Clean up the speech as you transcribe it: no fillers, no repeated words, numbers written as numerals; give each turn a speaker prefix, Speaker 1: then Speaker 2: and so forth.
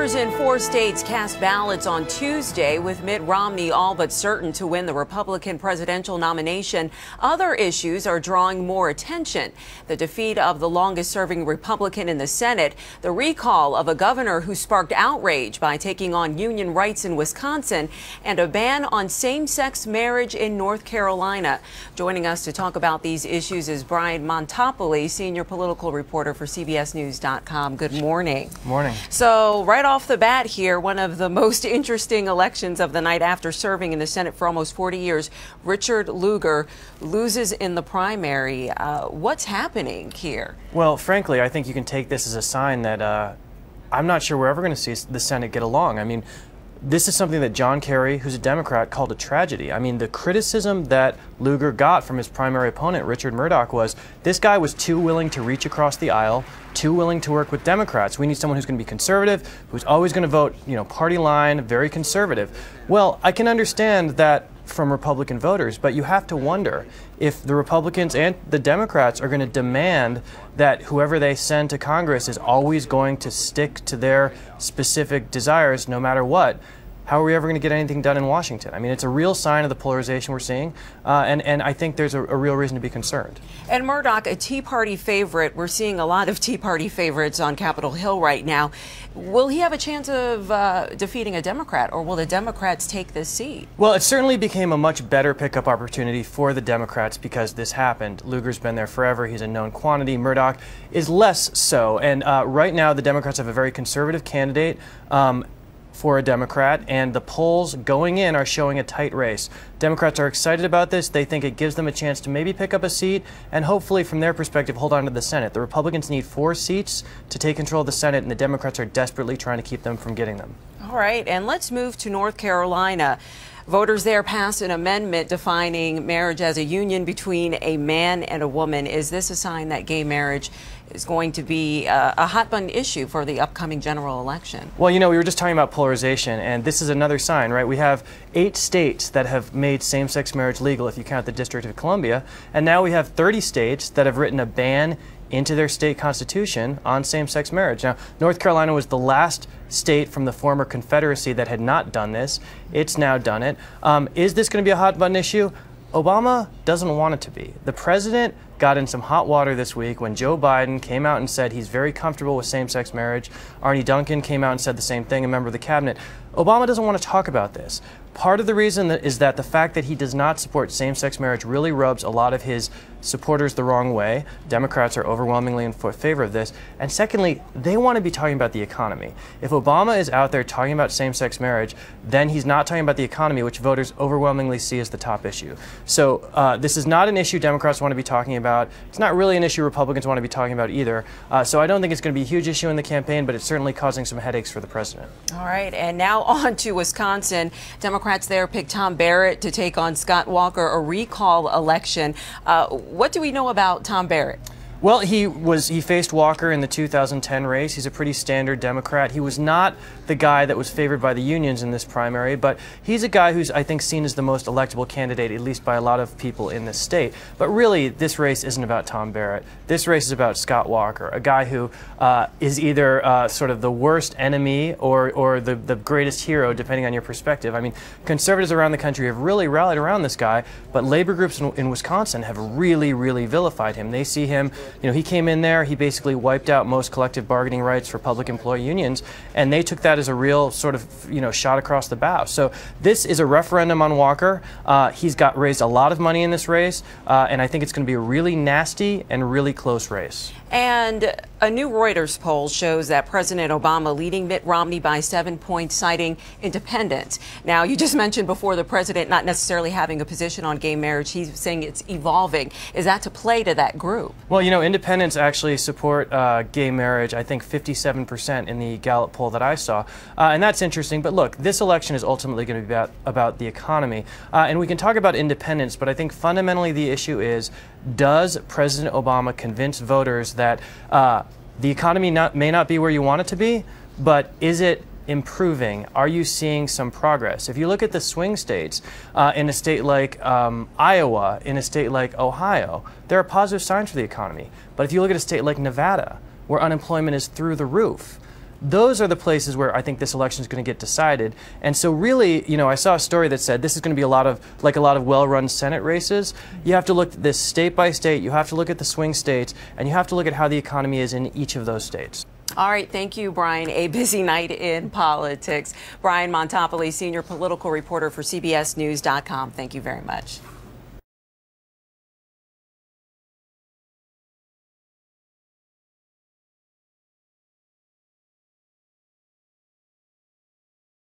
Speaker 1: Voters in 4 states cast ballots on Tuesday, with Mitt Romney all but certain to win the Republican presidential nomination. Other issues are drawing more attention: the defeat of the longest-serving Republican in the Senate, the recall of a governor who sparked outrage by taking on union rights in Wisconsin, and a ban on same-sex marriage in North Carolina. Joining us to talk about these issues is Brian Montopoli, senior political reporter for CBSNews.com. Good morning.
Speaker 2: Morning.
Speaker 1: So right off the bat here, one of the most interesting elections of the night. After serving in the Senate for almost 40 years, Richard Lugar loses in the primary. What's happening here?
Speaker 2: Well, frankly, I think you can take this as a sign that I'm not sure we're ever going to see the Senate get along. I mean, this is something that John Kerry, who's a Democrat, called a tragedy. I mean, the criticism that Lugar got from his primary opponent, Rupert Murdoch, was this guy was too willing to reach across the aisle, too willing to work with Democrats. We need someone who's going to be conservative, who's always going to vote, party line, very conservative. Well, I can understand that from Republican voters, but you have to wonder if the Republicans and the Democrats are going to demand that whoever they send to Congress is always going to stick to their specific desires no matter what. How are we ever going to get anything done in Washington? I mean, it's a real sign of the polarization we're seeing, and I think there's a real reason to be concerned.
Speaker 1: And Murdoch, a Tea Party favorite, we're seeing a lot of Tea Party favorites on Capitol Hill right now. Will he have a chance of defeating a Democrat, or will the Democrats take this seat? Well,
Speaker 2: it certainly became a much better pickup opportunity for the Democrats because this happened. Lugar's been there forever. He's a known quantity. Murdoch is less so. And right now, the Democrats have a very conservative candidate for a Democrat, and the polls going in are showing a tight race. Democrats are excited about this. They think it gives them a chance to maybe pick up a seat and hopefully, from their perspective, hold on to the Senate. The Republicans need 4 seats to take control of the Senate, and the Democrats are desperately trying to keep them from getting them.
Speaker 1: All right, and let's move to North Carolina. Voters there passed an amendment defining marriage as a union between a man and a woman. Is this a sign that gay marriage is going to be a hot-button issue for the upcoming general election?
Speaker 2: Well, we were just talking about polarization, and this is another sign, right? We have 8 states that have made same-sex marriage legal, if you count the District of Columbia, and now we have 30 states that have written a ban into their state constitution on same-sex marriage. Now, North Carolina was the last state from the former Confederacy that had not done this. It's now done it. Is this going to be a hot-button issue? Obama doesn't want it to be. The president got in some hot water this week when Joe Biden came out and said he's very comfortable with same-sex marriage. Arne Duncan came out and said the same thing, a member of the cabinet. Obama doesn't want to talk about this. Part of the reason is that the fact that he does not support same-sex marriage really rubs a lot of his supporters the wrong way. Democrats are overwhelmingly in favor of this. And secondly, they want to be talking about the economy. If Obama is out there talking about same-sex marriage, then he's not talking about the economy, which voters overwhelmingly see as the top issue. So this is not an issue Democrats want to be talking about. It's not really an issue Republicans want to be talking about either. So I don't think it's going to be a huge issue in the campaign, but it's certainly causing some headaches for the president.
Speaker 1: All right, and now on to Wisconsin. Democrats there picked Tom Barrett to take on Scott Walker, a recall election. What do we know about Tom Barrett?
Speaker 2: Well, he faced Walker in the 2010 race. He's a pretty standard Democrat. He was not the guy that was favored by the unions in this primary, but he's a guy who's, I think, seen as the most electable candidate, at least by a lot of people in this state. But really, this race isn't about Tom Barrett. This race is about Scott Walker, a guy who is either sort of the worst enemy or the greatest hero, depending on your perspective. I mean, conservatives around the country have really rallied around this guy, but labor groups in Wisconsin have really, really vilified him. They see him. He came in there, he basically wiped out most collective bargaining rights for public employee unions, and they took that as a real sort of, shot across the bow. So this is a referendum on Walker. He's raised a lot of money in this race, and I think it's going to be a really nasty and really close race.
Speaker 1: And a new Reuters poll shows that President Obama leading Mitt Romney by 7 points, citing independence. Now, you just mentioned before the president not necessarily having a position on gay marriage. He's saying it's evolving. Is that to play to that group?
Speaker 2: Well, independents actually support gay marriage, I think 57% in the Gallup poll that I saw. And that's interesting. But look, this election is ultimately going to be about the economy. And we can talk about independence, but I think fundamentally the issue is, does President Obama convince voters that the economy may not be where you want it to be, but is it improving? Are you seeing some progress? If you look at the swing states, in a state like Iowa, in a state like Ohio, there are positive signs for the economy. But if you look at a state like Nevada, where unemployment is through the roof, those are the places where I think this election is going to get decided. And so really, you know, I saw a story that said this is going to be a lot of well-run Senate races. You have to look at this state by state, you have to look at the swing states, and you have to look at how the economy is in each of those states.
Speaker 1: All right, thank you, Brian. A busy night in politics. Brian Montopoli, senior political reporter for CBSNews.com. Thank you very much.